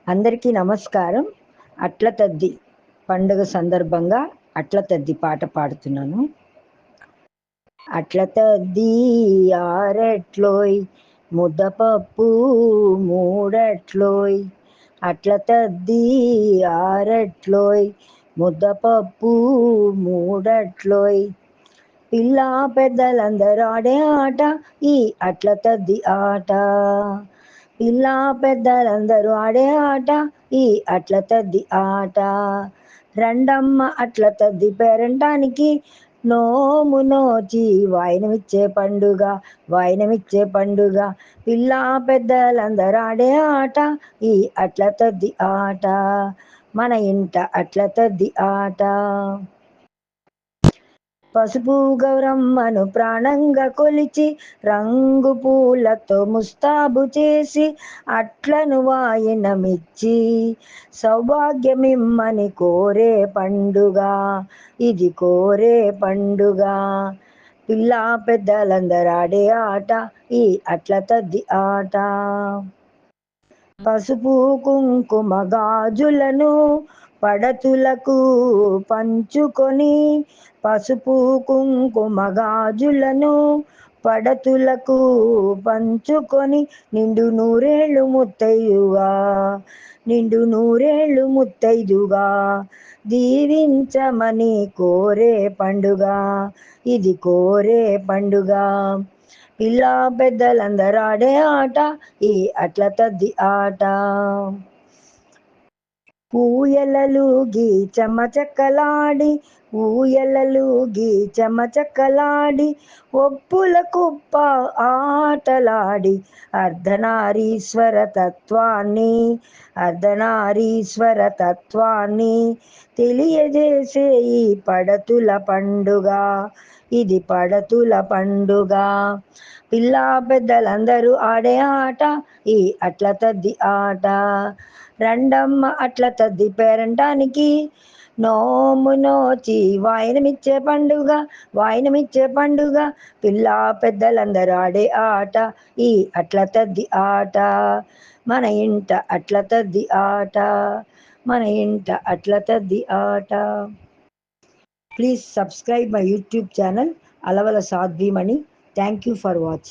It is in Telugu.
అందరికీ నమస్కారం. అట్ల తద్ది పండుగ సందర్భంగా అట్ల తద్ది పాట పాడుతున్నాను. అట్ల తద్ది ఆరెట్లోయ్ ముద్దపప్పు మూడట్లోయ్, అట్ల తద్ది ఆరెట్లోయ్ ముద్దపప్పు మూడట్లోయ్. పిల్లా పెద్దలందరూ ఆడే ఆట ఈ అట్ల తద్ది ఆట. పిల్లా పెద్దలందరూ ఆడే ఆట ఈ అట్ల తద్ది ఆట. రండమ్మ అట్ల తద్ది పేరంటానికి, నోము నోచి వాయినమిచ్చే పండుగ, వాయినమిచ్చే పండుగ. పిల్లా పెద్దలందరూ ఆడే ఆట ఈ అట్ల తద్ది ఆట, మన ఇంట అట్ల తద్ది ఆట. పసుపు గౌరమ్మను ప్రాణంగా కొలిచి, రంగు పూలతో ముస్తాబు చేసి, అట్లను వాయినమిచ్చి సౌభాగ్యమిమ్మని కోరే పండుగ, ఇది కోరే పండుగ. పిల్లా పెద్దలందరూ ఆడే ఆట ఈ అట్ల తద్ది ఆట. పసుపు కుంకుమ గాజులను పడతులకు పంచుకొని, పసుపు కుంకుమ గాజులను పడతులకు పంచుకొని, నిండు నూరేళ్ళు ముత్తైదుగా, నిండు నూరేళ్ళు ముత్తైదుగా దీవించమని కోరే పండుగ, ఇది కోరే పండుగ. పిల్లా పెద్దలందరూ ఆడే ఆట ఈ అట్ల తద్ది ఆట. ఊయలలుగి చెమచక్కలాడి, ఊయలలుగి చెమచక్కలాడి, ఒప్పుల కుప్ప ఆటలాడి, అర్ధనారీశ్వర తత్వాన్ని, అర్ధనారీశ్వర తత్వాన్ని తెలియజేసే ఈ పడతుల పండుగ, ఇది పడతుల పండుగ. పిల్లా పెద్దలందరూ ఆడే ఆట ఈ అట్ల తద్ది ఆట. రండమ్మ అట్ల తద్ది పేరంటానికి, నోము నోచి వాయినమిచ్చే పండుగ, వాయినమిచ్చే పండుగ. పిల్లా పెద్దలందరూ ఆడే ఆట ఈ అట్ల తద్ది ఆట, మన ఇంట అట్ల తద్ది ఆట, మన ఇంట అట్ల తద్ది ఆట. Please subscribe my YouTube channel Alavala Sadhvimani. Thank you for watching.